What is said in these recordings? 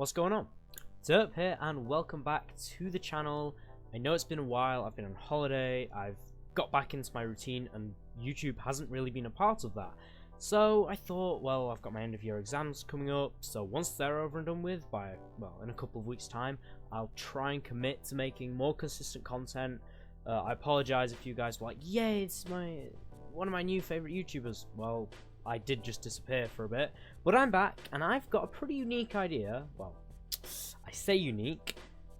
What's going on? Derp here and welcome back to the channel. I know it's been a while, I've been on holiday, I've got back into my routine and YouTube hasn't really been a part of that. So I thought, well, I've got my end of year exams coming up, so once they're over and done with by, well, in a couple of weeks time, I'll try and commit to making more consistent content. I apologize if you guys were like, yay, it's one of my new favorite YouTubers. Well, I did just disappear for a bit, but I'm back and I've got a pretty unique idea. Well, I say unique.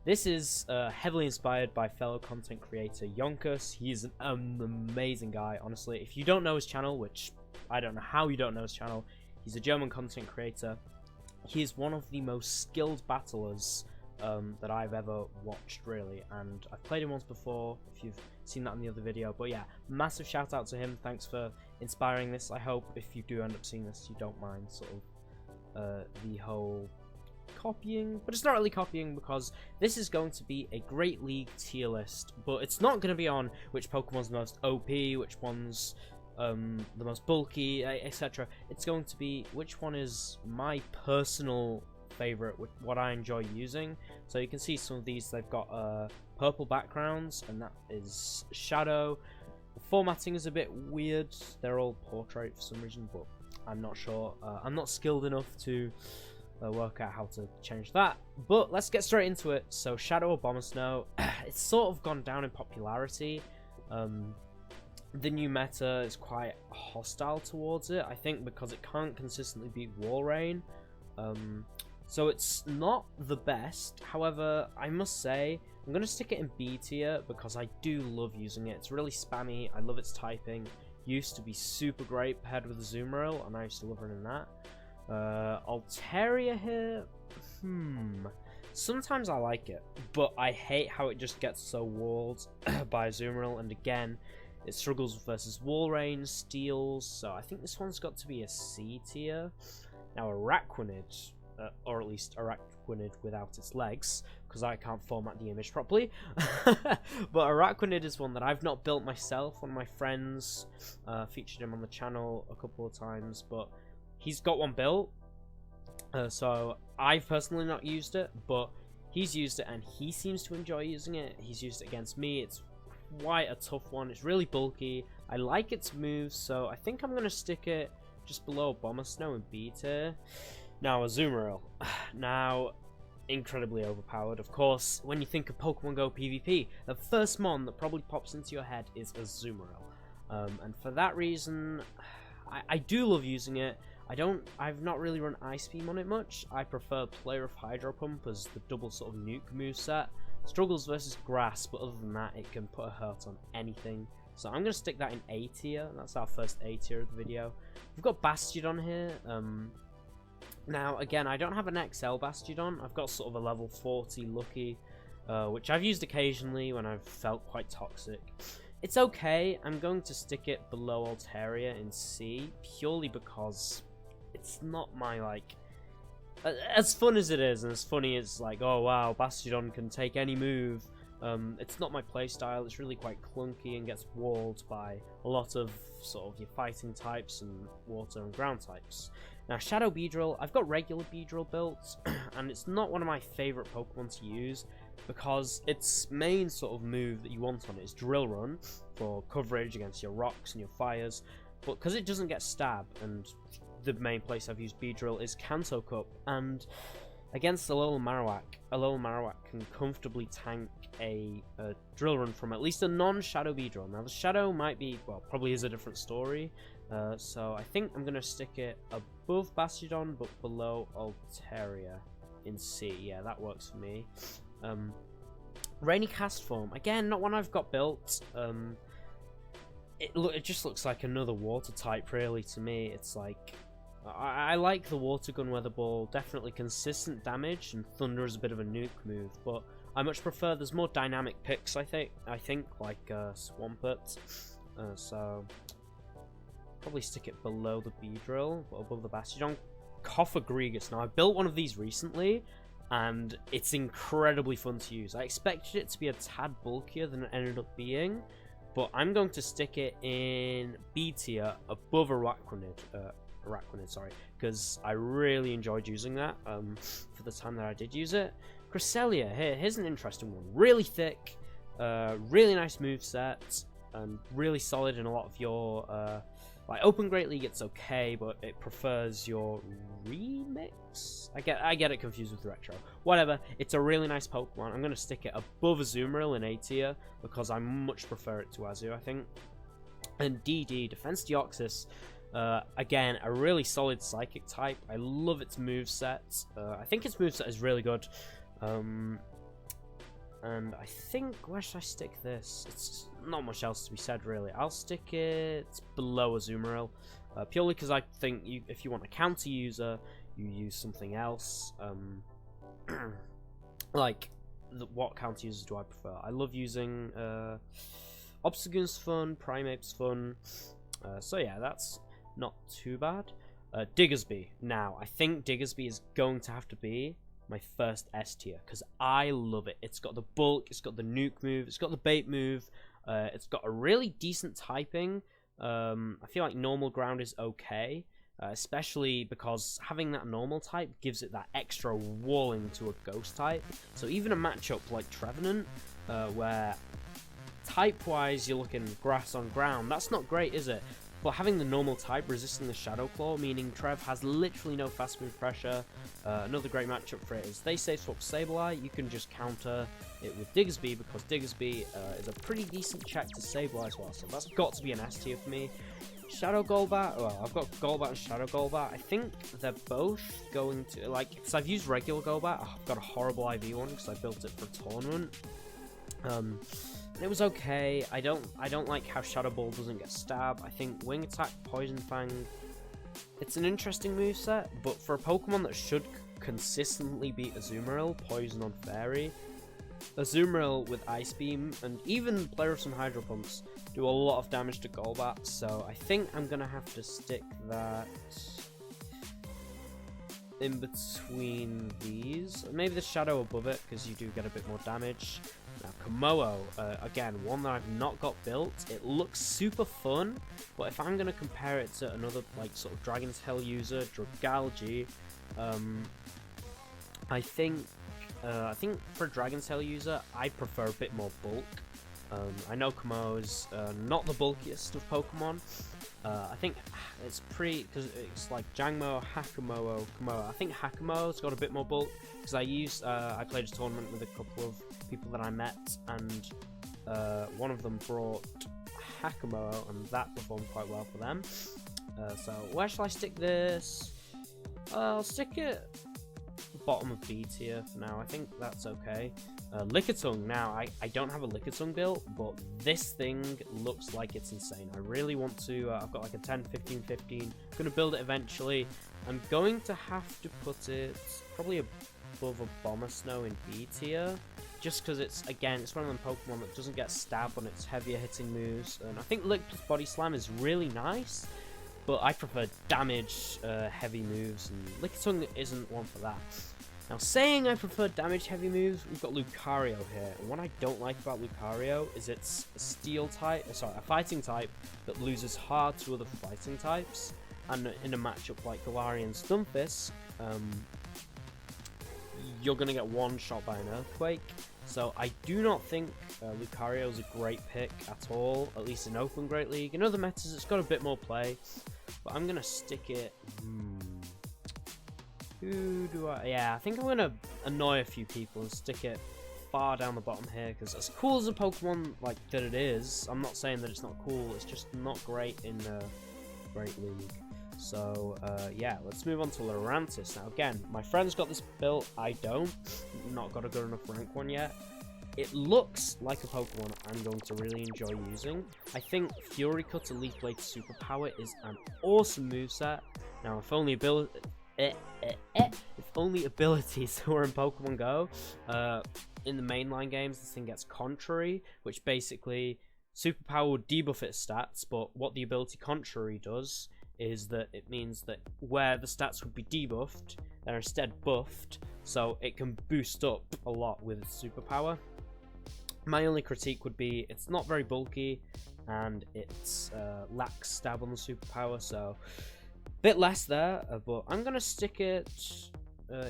This is heavily inspired by fellow content creator Yonkus. He's an amazing guy, honestly. If you don't know his channel, which I don't know how you don't know his channel, he's a German content creator. He is one of the most skilled battlers that I've ever watched, really, and I've played him once before, if you've seen that in the other video. But yeah, massive shout out to him. Thanks for inspiring this. I hope if you do end up seeing this, you don't mind sort of the whole copying, but it's not really copying because this is going to be a Great League tier list, but it's not going to be on which Pokemon's the most OP, which one's the most bulky, etc. It's going to be which one is my personal favorite, what I enjoy using. So you can see some of these, they've got purple backgrounds, and that is Shadow. The formatting is a bit weird, they're all portrait for some reason, but I'm not sure. I'm not skilled enough to work out how to change that, but let's get straight into it. So Shadow or Bomber Snow, it's sort of gone down in popularity. The new meta is quite hostile towards it, I think, because it can't consistently beat Wall Rain. So it's not the best. However, I must say, I'm going to stick it in B tier because I do love using it. It's really spammy, I love its typing. Used to be super great paired with the Azumarill, and I used to love running that. Altaria here, sometimes I like it, but I hate how it just gets so walled by Azumarill, and again, it struggles versus Wall Rain, Steals, so I think this one's got to be a C tier. Now Araquanid, or at least Araquanid without its legs, because I can't format the image properly, but Araquanid is one that I've not built myself. One of my friends featured him on the channel a couple of times, but he's got one built, so I've personally not used it, but he's used it and he seems to enjoy using it. He's used it against me. It's quite a tough one. It's really bulky. I like its moves, so I think I'm going to stick it just below Bomber Snow and B tier. Now, Azumarill. Now, incredibly overpowered. Of course, when you think of Pokemon Go PvP, the first mon that probably pops into your head is Azumarill. And for that reason, I do love using it. I've not really run Ice Beam on it much. I prefer Player of Hydro Pump as the double sort of nuke moveset. Struggles versus Grass, but other than that, it can put a hurt on anything. So I'm going to stick that in A tier. That's our first A tier of the video. We've got Bastiodon here. Now, again, I don't have an XL Bastiodon. I've got sort of a level 40 Lucky, which I've used occasionally when I've felt quite toxic. It's okay. I'm going to stick it below Altaria in C, purely because it's not my, like, as fun as it is, and as funny as, like, oh wow, Bastiodon can take any move, it's not my playstyle. It's really quite clunky and gets walled by a lot of sort of your fighting types and water and ground types. Now, Shadow Beedrill, I've got regular Beedrill built, and it's not one of my favourite Pokemon to use, because its main sort of move that you want on it is Drill Run for coverage against your rocks and your fires, but because it doesn't get stab, and the main place I've used Beedrill is Kanto Cup, and against a Alolan Marowak can comfortably tank a Drill Run from at least a non-Shadow Beedrill. Now the Shadow might be, well, probably is a different story, so I think I'm going to stick it above Bastiodon but below Altaria in C. Yeah, that works for me. Rainy Cast Form, again, not one I've got built. It just looks like another water type, really, to me. It's like, I like the Water Gun Weather Ball, definitely consistent damage, and Thunder is a bit of a nuke move, but I much prefer, there's more dynamic picks, I think like Swampert, so probably stick it below the Beedrill, but above the Bastiodon. Cofagrigus, now I built one of these recently, and it's incredibly fun to use. I expected it to be a tad bulkier than it ended up being, but I'm going to stick it in B tier above Araquanid. Araquanid, sorry, because I really enjoyed using that for the time that I did use it. Cresselia, here's an interesting one. Really thick, really nice moveset, and really solid in a lot of your like Open Great League. It's okay, but it prefers your remix. I get it confused with Retro. Whatever. It's a really nice Pokemon. I'm gonna stick it above Azumarill in A tier because I much prefer it to Azu, I think. And DD, Defense Deoxys. Again, a really solid Psychic type. I love its moveset. I think its moveset is really good. And I think, where should I stick this? It's not much else to be said, really. I'll stick it below Azumarill, purely because I think if you want a counter user, you use something else. Like, what counter users do I prefer? I love using Obstagoon's fun, Primeape's fun. So yeah, that's not too bad. Diggersby. Now, I think Diggersby is going to have to be my first S tier because I love it. It's got the bulk, it's got the nuke move, it's got the bait move, it's got a really decent typing. I feel like normal ground is okay, especially because having that normal type gives it that extra walling to a ghost type. So even a matchup like Trevenant, where type wise you're looking grass on ground, that's not great, is it? But having the normal type resisting the Shadow Claw, meaning Trev has literally no fast move pressure. Another great matchup for it is they save swap Sableye. You can just counter it with Diggersby because Diggersby is a pretty decent check to Sableye as well. So that's got to be an S tier for me. Shadow Golbat, well, I've got Golbat and Shadow Golbat. I think they're both going to, like, because I've used regular Golbat. I've got a horrible IV one because I built it for a tournament. It was okay. I don't like how Shadow Ball doesn't get stabbed. I think Wing Attack, Poison Fang, it's an interesting moveset, but for a Pokemon that should consistently beat Azumarill, Poison on Fairy, Azumarill with Ice Beam, and even Player of some Hydro Pumps do a lot of damage to Golbat, so I think I'm gonna have to stick that in between these. Maybe the Shadow above it, because you do get a bit more damage. Now, Komodo, again, one that I've not got built. It looks super fun, but if I'm going to compare it to another, like, sort of Dragon's Tail user, Dragalge, I think for a Dragon's Tail user, I prefer a bit more bulk. I know Komodo's not the bulkiest of Pokemon. I think it's because it's like Jangmo, Hakamo, Komodo. I think Hakamo's got a bit more bulk because I played a tournament with a couple of people that I met, and one of them brought Hakamo, and that performed quite well for them. So where shall I stick this? I'll stick it bottom of B tier for now. I think that's okay. Lickitung. Now, I don't have a Lickitung built, but this thing looks like it's insane. I really want to. I've got like a 10, 15, 15. I'm going to build it eventually. I'm going to have to put it probably above a Abomasnow in B tier, just because it's one of them Pokemon that doesn't get stabbed on its heavier hitting moves. And I think Lick plus Body Slam is really nice, but I prefer damage heavy moves, and Lickitung isn't one for that. Now, saying I prefer damage-heavy moves, we've got Lucario here. And what I don't like about Lucario is it's a fighting type that loses hard to other fighting types. And in a matchup like Galarian Stunfisk, you're going to get one shot by an Earthquake. So I do not think Lucario is a great pick at all, at least in Open Great League. In other metas, it's got a bit more play, but I'm going to stick it... Who do I... Yeah, I think I'm going to annoy a few people and stick it far down the bottom here, because as cool as a Pokemon like that it is, I'm not saying that it's not cool, it's just not great in Great League. So, yeah, let's move on to Lurantis. Now, again, my friend's got this built, I don't. Not got a good enough rank one yet. It looks like a Pokemon I'm going to really enjoy using. I think Fury Cut and Leaf Blade Superpower is an awesome moveset. Now, if only abilities were in Pokemon Go, in the mainline games, this thing gets Contrary, which basically Superpower would debuff its stats, but what the ability Contrary does is that it means that where the stats would be debuffed, they're instead buffed, so it can boost up a lot with its Superpower. My only critique would be it's not very bulky, and it lacks stab on the Superpower, so Bit less there, but I'm gonna stick it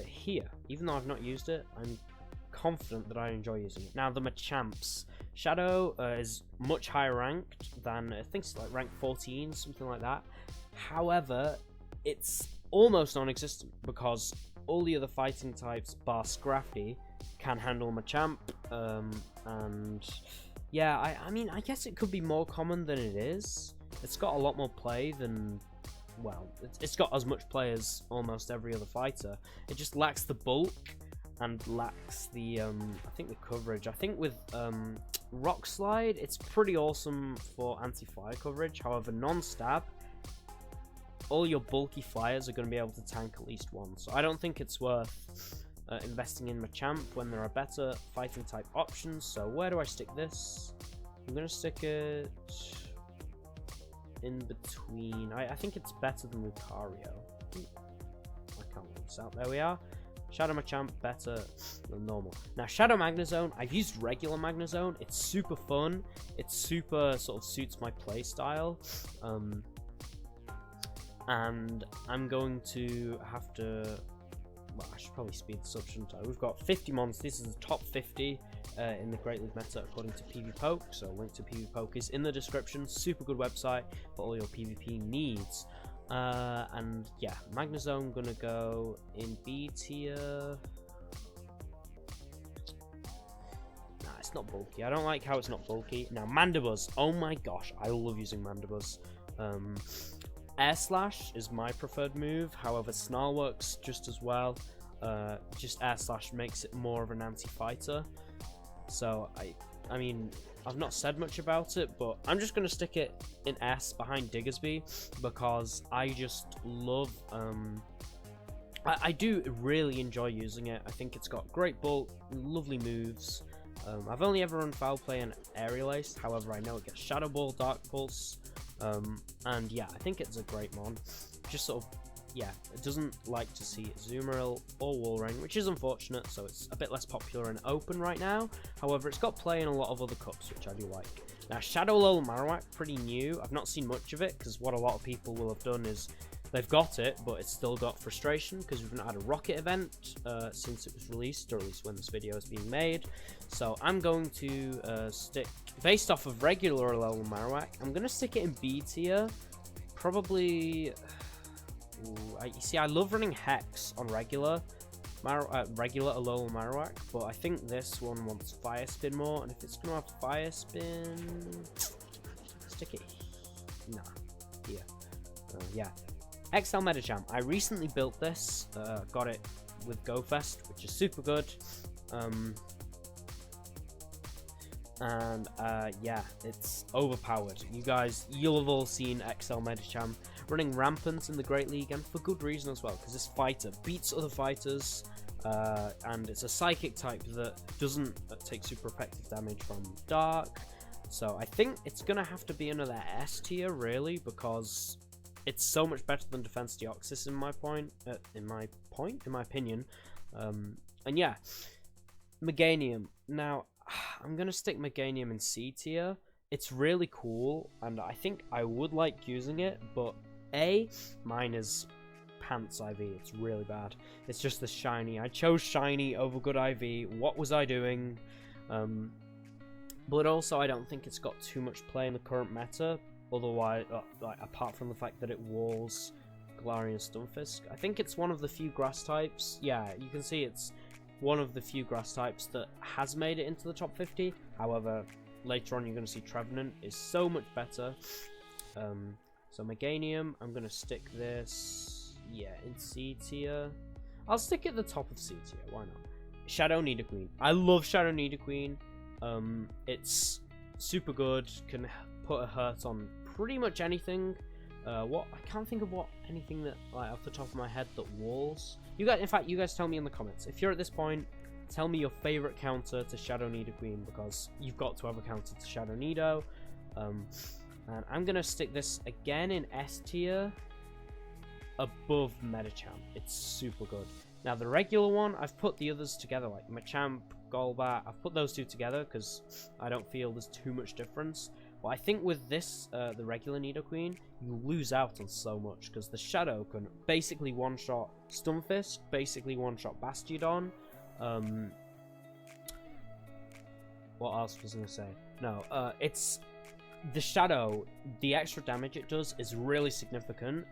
here. Even though I've not used it, I'm confident that I enjoy using it. Now the Machamps. Shadow is much higher ranked than, I think it's like rank 14, something like that. However, it's almost non-existent because all the other fighting types, bar Scrafty, can handle Machamp. And yeah, I mean, I guess it could be more common than it is. It's got a lot more play than, well, it's got as much play as almost every other fighter. It just lacks the bulk and lacks the, I think the coverage. I think with Rock Slide, it's pretty awesome for anti-fire coverage. However, non-stab, all your bulky flyers are going to be able to tank at least one. So I don't think it's worth investing in Machamp when there are better fighting type options. So where do I stick this? I'm going to stick it in between. I think it's better than Lucario. I can't work this out. There we are. Shadow Machamp better than normal. Now Shadow Magnezone, I've used regular Magnezone. It's super fun. It super sort of suits my play style. And I'm going to have to, well, I should probably speed this up, shouldn't I? We've got 50 mons. This is the top 50 in the Great League meta according to PvP. So link to PvP is in the description. Super good website for all your PvP needs. And yeah, Magnezone gonna go in B tier. Nah, it's not bulky. I don't like how it's not bulky. Now Mandibuzz, oh my gosh, I love using Mandibuzz. Air Slash is my preferred move. However, Snarl works just as well. Just Air Slash makes it more of an anti-fighter. So I mean, I've not said much about it, but I'm just going to stick it in S behind Diggersby because I just love, I do really enjoy using it. I think it's got great bulk, lovely moves. I've only ever run Foul Play and Aerial Ace, however I know it gets Shadow Ball, Dark Pulse, and yeah, I think it's a great mon. Just sort of, yeah, it doesn't like to see Azumarill or Walrein, which is unfortunate, so it's a bit less popular and open right now. However, it's got play in a lot of other cups, which I do like. Now, Shadow Alola Marowak, pretty new. I've not seen much of it, because what a lot of people will have done is they've got it, but it's still got frustration, because we've not had a Rocket event since it was released, or at least when this video is being made. So I'm going to stick, based off of regular Alola Marowak, I'm going to stick it in B tier, probably. You see, I love running Hex on regular Alola Marowak, but I think this one wants Fire Spin more, and if it's gonna have Fire Spin, stick it. Nah, here. Yeah, XL Medicham. I recently built this. Got it with GoFest, which is super good. And yeah, it's overpowered. You'll have all seen XL Medicham running rampant in the Great League, and for good reason as well, because this fighter beats other fighters, and it's a psychic type that doesn't take super effective damage from Dark. So I think it's gonna have to be another S tier, really, because it's so much better than Defense Deoxys in my opinion. And yeah, Meganium. Now I'm gonna stick Meganium in C tier. It's really cool, and I think I would like using it, but mine is pants IV. It's really bad. It's just the shiny. I chose shiny over good IV. What was I doing? But also, I don't think it's got too much play in the current meta. Otherwise, like, apart from the fact that it walls Galarian Stunfisk. I think it's one of the few grass types. Yeah, you can see it's one of the few grass types that has made it into the top 50. However, later on you're going to see Trevenant is so much better. So Meganium, I'm going to stick this, yeah, in C tier. I'll stick it at the top of C tier, why not? Shadow Nidoqueen. I love Shadow Nidoqueen. It's super good, can put a hurt on pretty much anything. I can't think of anything that, like, off the top of my head that walls. You guys, in fact, you guys tell me in the comments. If you're at this point, tell me your favorite counter to Shadow Nidoqueen, because you've got to have a counter to Shadow Nido. And I'm going to stick this again in S tier above Medicham. It's super good. Now, the regular one, I've put the others together, like Machamp, Golbat. I've put those two together because I don't feel there's too much difference. But I think with this, the regular Nidoqueen, you lose out on so much, because the Shadow can basically one-shot Stunfisk, basically one-shot Bastiodon. What else was I going to say? No, it's... The Shadow, the extra damage it does is really significant,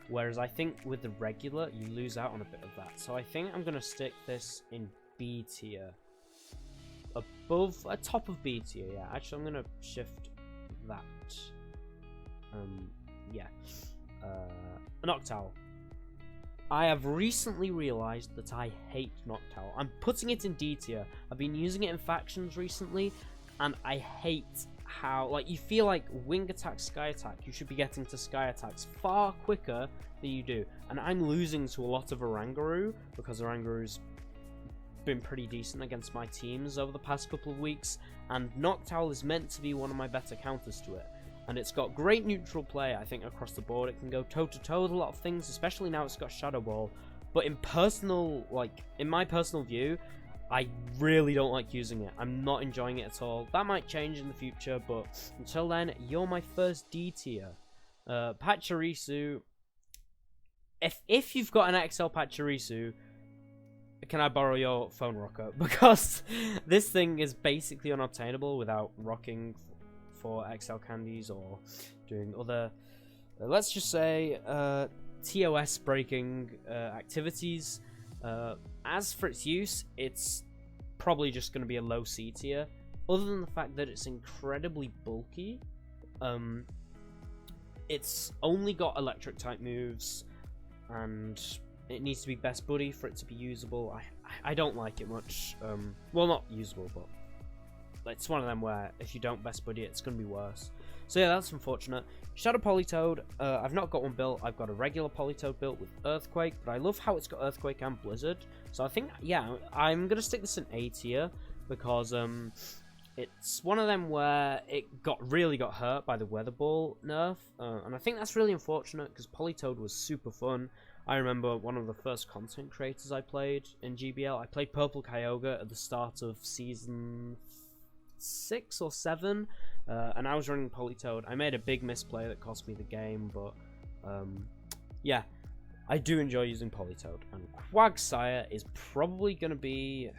whereas I think with the regular, you lose out on a bit of that. So I think I'm going to stick this in B tier. Top of B tier, yeah. Actually, I'm going to shift that. Yeah. Noctowl. I have recently realised that I hate Noctowl. I'm putting it in D tier. I've been using it in factions recently, and I hate how, like, you feel like wing attack, sky attack, you should be getting to sky attacks far quicker than you do. And I'm losing to a lot of Oranguru, because Oranguru's been pretty decent against my teams over the past couple of weeks, and Noctowl is meant to be one of my better counters to it. And it's got great neutral play, I think, across the board. It can go toe-to-toe with a lot of things, especially now it's got Shadow Ball. But in my personal view, I really don't like using it. I'm not enjoying it at all. That might change in the future, but until then, you're my first D tier. Pachirisu. If you've got an XL Pachirisu, can I borrow your phone rocker? Because this thing is basically unobtainable without rocking for XL candies or doing other, let's just say, TOS breaking activities. As for its use, it's probably just going to be a low C tier, other than the fact that it's incredibly bulky. It's only got electric type moves, and it needs to be best buddy for it to be usable. I don't like it much. Well, not usable, but it's one of them where if you don't best buddy it, it's going to be worse. So yeah, that's unfortunate. Shadow Politoed, I've not got one built. I've got a regular Politoed built with Earthquake, but I love how it's got Earthquake and Blizzard. So I think, yeah, I'm going to stick this in A tier, because it's one of them where it really got hurt by the Weather Ball nerf, and I think that's really unfortunate, because Politoed was super fun. I remember one of the first content creators I played in GBL, I played Purple Kyogre at the start of Season 6 or 7, and I was running Politoed. I made a big misplay that cost me the game, but yeah, I do enjoy using Politoed. And Quagsire is probably going to be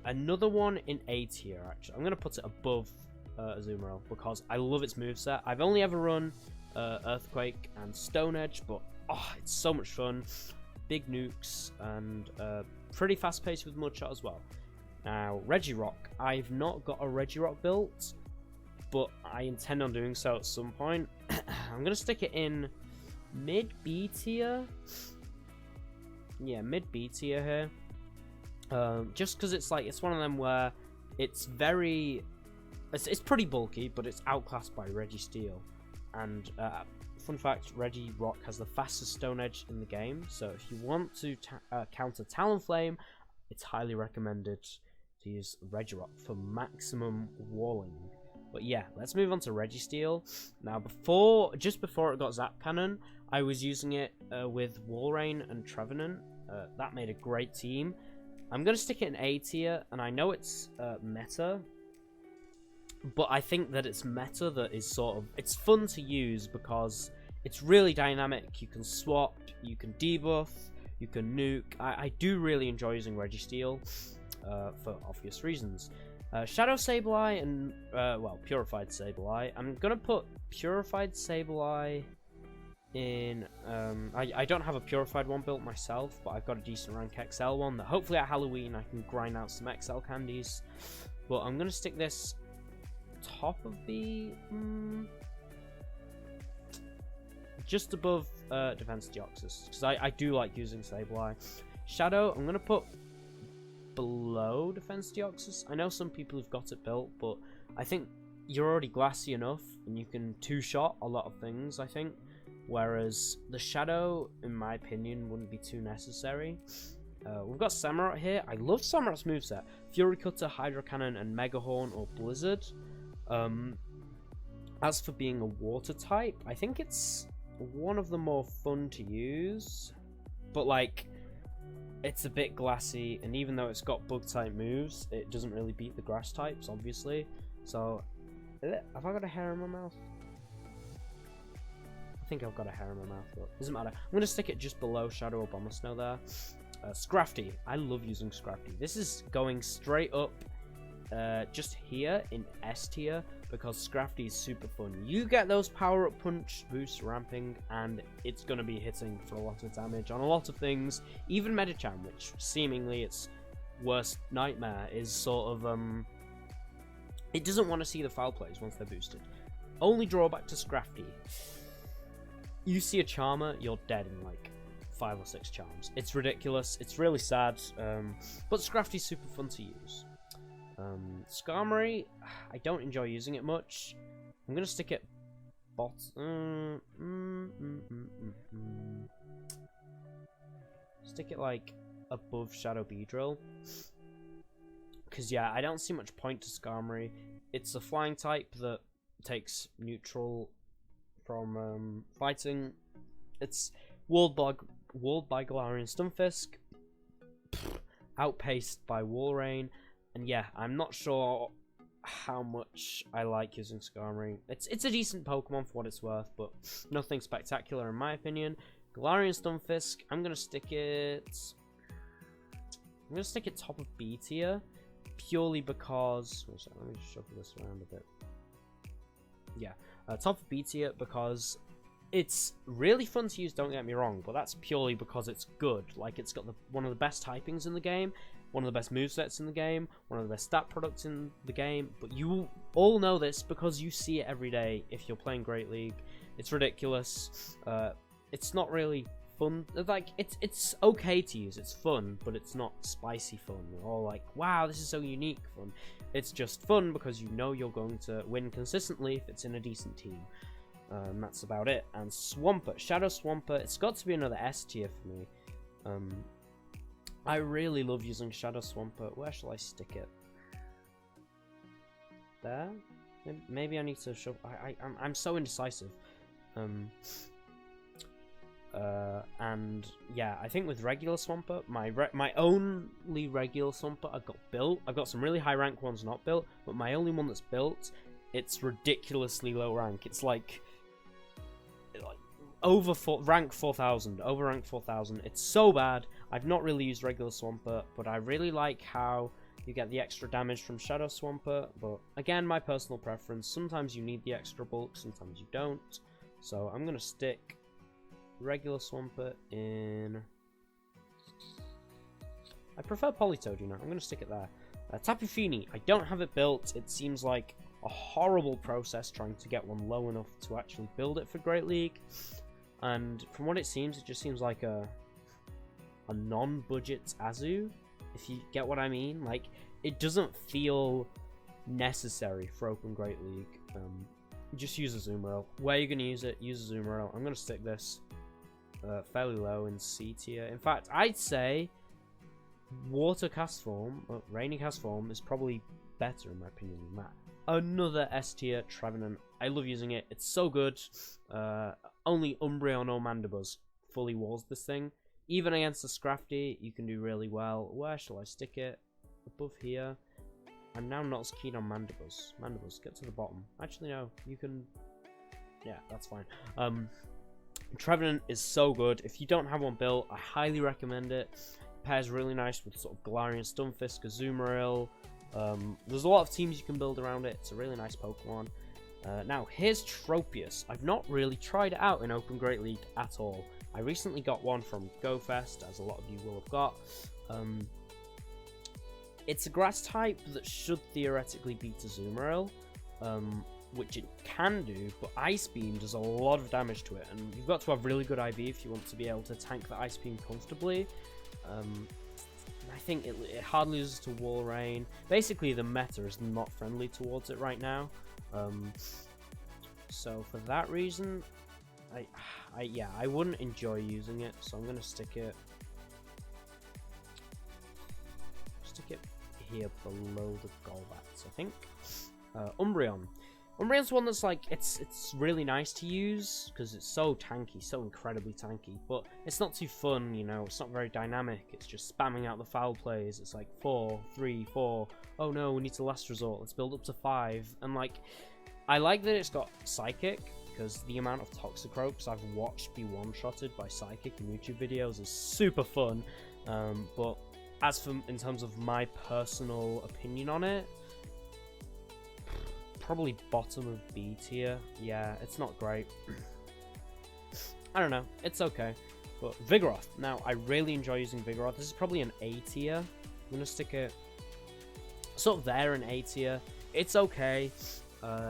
another one in A tier, actually. I'm going to put it above Azumarill, because I love its moveset. I've only ever run Earthquake and Stone Edge, but it's so much fun. Big nukes, and pretty fast paced with Mudshot as well. Now, Regirock. I've not got a Regirock built, but I intend on doing so at some point. I'm going to stick it in mid B tier. Yeah, mid B tier here. Just because it's one of them where it's pretty bulky, but it's outclassed by Registeel. And fun fact, Regirock has the fastest Stone Edge in the game, so if you want to counter Talonflame, it's highly recommended to use Regirock for maximum walling. But yeah, let's move on to Registeel. Now, just before it got Zap Cannon, I was using it with Walrein and Trevenant. That made a great team. I'm going to stick it in A tier, and I know it's meta, but I think that it's meta that is it's fun to use because it's really dynamic. You can swap, you can debuff, you can nuke. I do really enjoy using Registeel for obvious reasons. Shadow Sableye and, Purified Sableye. I'm going to put Purified Sableye in, I don't have a Purified one built myself, but I've got a decent rank XL one that hopefully at Halloween I can grind out some XL candies. But I'm going to stick this top of the... just above Defense Deoxys, because I do like using Sableye. Shadow, I'm going to put below Defense Deoxys. I know some people have got it built, but I think you're already glassy enough, and you can two-shot a lot of things, I think. Whereas the Shadow, in my opinion, wouldn't be too necessary. We've got Samurott here. I love Samurott's moveset. Fury Cutter, Hydro Cannon, and Mega Horn or Blizzard. As for being a water type, I think it's one of the more fun to use. But, it's a bit glassy, and even though it's got bug type moves, it doesn't really beat the grass types, obviously. So Have I got a hair in my mouth? I think I've got a hair in my mouth, but doesn't matter. I'm going to stick it just below Shadow of Bomber Snow there. Scrafty. I love using Scrafty. This is going straight up just here in S tier because Scrafty is super fun. You get those power-up punch boosts ramping, and it's going to be hitting for a lot of damage on a lot of things. Even Medicham, which seemingly its worst nightmare, is sort of... it doesn't want to see the foul plays once they're boosted. Only drawback to Scrafty. You see a Charmer, you're dead in like 5 or 6 charms. It's ridiculous. It's really sad. But Scrafty's super fun to use. Skarmory, I don't enjoy using it much. I'm gonna stick it stick it like above Shadow Beedrill. Because yeah, I don't see much point to Skarmory. It's a flying type that takes neutral from fighting. It's walled by Galarian Stunfisk, outpaced by Walrein, and yeah, I'm not sure how much I like using Skarmory. It's a decent Pokemon for what it's worth, but nothing spectacular in my opinion. Galarian Stunfisk, I'm gonna stick it top of B tier, purely because let me shuffle this around a bit. Yeah, top of B tier because it's really fun to use, don't get me wrong, but that's purely because it's good. Like, it's got one of the best typings in the game, one of the best movesets in the game, one of the best stat products in the game, but you all know this because you see it every day if you're playing Great League. It's ridiculous. It's not really fun. Like, it's okay to use, it's fun, but it's not spicy fun or like, wow, this is so unique fun. It's just fun because you know you're going to win consistently if it's in a decent team. That's about it. And Swampert, Shadow Swampert, it's got to be another S tier for me. I really love using Shadow Swampert. Where shall I stick it? There? Maybe I need to show... I'm so indecisive. And yeah, I think with regular Swampert, my only regular Swampert I got built. I've got some really high rank ones not built, but my only one that's built, it's ridiculously low rank. It's like rank 4000, over rank 4000. It's so bad. I've not really used regular Swampert, but I really like how you get the extra damage from Shadow Swampert. But again, my personal preference. Sometimes you need the extra bulk, sometimes you don't. So I'm gonna stick regular Swampert in. I prefer Politoed, you know. I'm gonna stick it there. Tapu Fini, I don't have it built. It seems like a horrible process trying to get one low enough to actually build it for Great League. And from what it seems, it just seems like a non-budget Azu, if you get what I mean. Like, it doesn't feel necessary for Open Great League. Just use a Azumarill. Where are you going to use it? Use a Azumarill. I'm going to stick this fairly low in C tier. In fact, I'd say Water Cast Form, Rainy Cast Form, is probably better in my opinion than that. Another S tier, Trevenant. I love using it. It's so good. Only Umbreon or Mandibuzz fully walls this thing. Even against the Scrafty, you can do really well. Where shall I stick it? Above here. I'm now not as keen on Mandibuzz. Mandibuzz, get to the bottom. Actually, no. You can... yeah, that's fine. Trevenant is so good. If you don't have one built, I highly recommend it. Pairs really nice with sort of Galarian Stunfisk, Azumarill. There's a lot of teams you can build around it. It's a really nice Pokemon. Now, here's Tropius. I've not really tried it out in Open Great League at all. I recently got one from GoFest, as a lot of you will have got. It's a grass type that should theoretically beat Azumarill, which it can do, but Ice Beam does a lot of damage to it, and you've got to have really good IV if you want to be able to tank the Ice Beam comfortably. I think it hardly loses to Walrein. Basically, the meta is not friendly towards it right now. So for that reason, I wouldn't enjoy using it. So I'm gonna stick it here below the Golbats, I think. Umbreon. Unreal's one that's like, it's really nice to use, because it's so tanky, so incredibly tanky, but it's not too fun, you know, it's not very dynamic, it's just spamming out the foul plays, it's like 4, 3, 4, oh no, we need to last resort, let's build up to 5, and like, I like that it's got Psychic, because the amount of Toxicropes I've watched be one-shotted by Psychic in YouTube videos is super fun, but as for, in terms of my personal opinion on it, probably bottom of B tier. Yeah, it's not great. I don't know, it's okay. But Vigoroth, now I really enjoy using Vigoroth. This is probably an A tier. I'm gonna stick it sort of there in A tier. It's okay.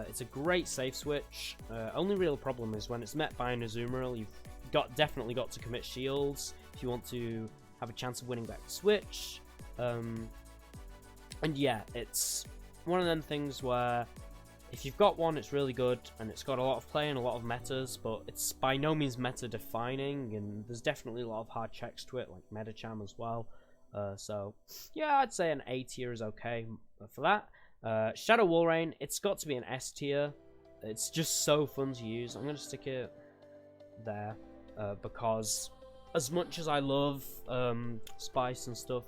It's a great safe switch. Only real problem is when it's met by an Azumarill, you've definitely got to commit shields if you want to have a chance of winning back the switch. And yeah, it's one of them things where if you've got one, it's really good, and it's got a lot of play and a lot of metas, but it's by no means meta-defining, and there's definitely a lot of hard checks to it, like Medicham as well. So, yeah, I'd say an A tier is okay for that. Shadow Walrein, it's got to be an S tier. It's just so fun to use. I'm going to stick it there, because as much as I love Spice and stuff,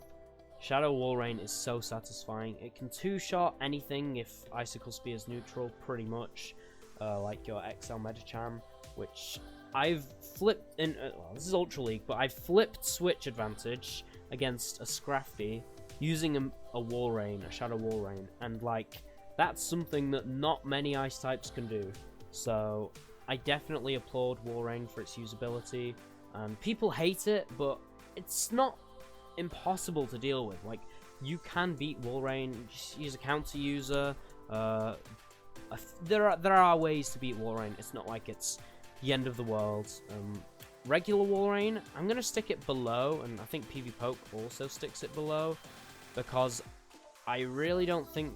Shadow Walrein is so satisfying. It can two-shot anything if Icicle Spear is neutral, pretty much, like your XL Medicham, which I've flipped in. Well, this is Ultra League, but I've flipped switch advantage against a Scrafty using a Walrein, a Shadow Walrein, and like that's something that not many Ice types can do. So I definitely applaud Walrein for its usability. And people hate it, but it's not impossible to deal with. Like, you can beat Walrein, just use a counter user. There are ways to beat Walrein. It's not like it's the end of the world. Regular Walrein, I'm gonna stick it below, and I think PvPoke also sticks it below, because I really don't think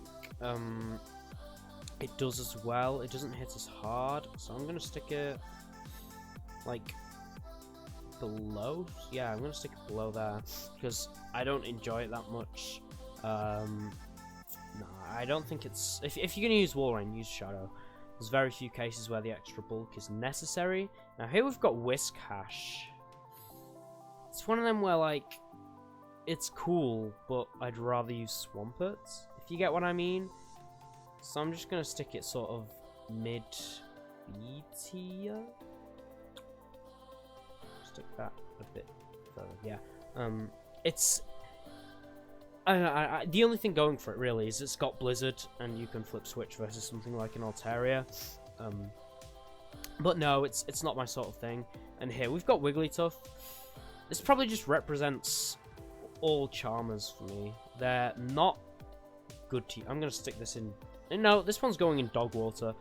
it does as well. It doesn't hit as hard, so I'm gonna stick it like below. Yeah, I'm gonna stick it below there because I don't enjoy it that much. No, I don't think it's. If you're gonna use Walrein, use Shadow. There's very few cases where the extra bulk is necessary. Now here we've got Whisk Hash. It's one of them where like it's cool, but I'd rather use Swampert, if you get what I mean. So I'm just gonna stick it sort of mid B tier. Stick that a bit further. Yeah. It's. The only thing going for it really is it's got Blizzard, and you can flip switch versus something like an Altaria. But no, it's not my sort of thing. And here we've got Wigglytuff. This probably just represents all Charmers for me. They're not good to. I'm gonna stick this in. No, this one's going in Dog Water.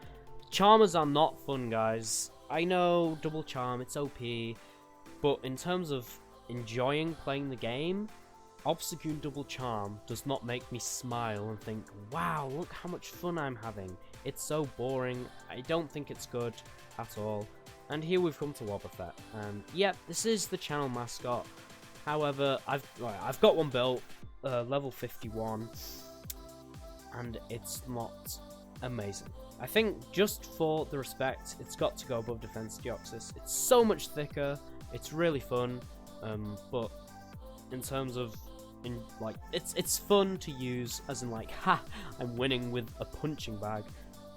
Charmers are not fun, guys. I know double charm, it's OP, but in terms of enjoying playing the game, Obstagoon Double Charm does not make me smile and think, wow, look how much fun I'm having. It's so boring. I don't think it's good at all. And here we've come to Wobbuffet, and yep, this is the channel mascot. However, I've got one built, level 51, and it's not amazing. I think just for the respect, it's got to go above Defense Deoxys. It's so much thicker. It's really fun, but in terms of it's fun to use, as in like, ha, I'm winning with a punching bag,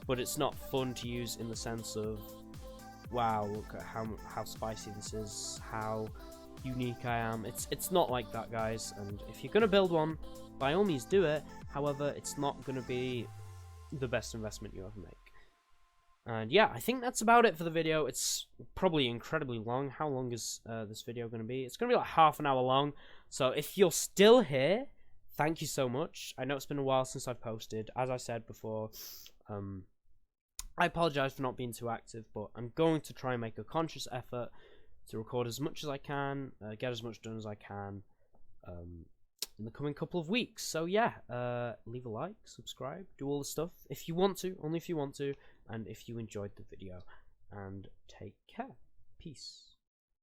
but it's not fun to use in the sense of, wow, look at how spicy this is, how unique I am. It's not like that, guys. And if you're gonna build one, by all means do it. However, it's not gonna be the best investment you ever make. And yeah, I think that's about it for the video. It's probably incredibly long. How long is this video going to be? It's going to be like half an hour long. So if you're still here, thank you so much. I know it's been a while since I've posted. As I said before, I apologize for not being too active, but I'm going to try and make a conscious effort to record as much as I can, get as much done as I can in the coming couple of weeks. So yeah, leave a like, subscribe, do all the stuff if you want to, only if you want to, and if you enjoyed the video. And take care. Peace.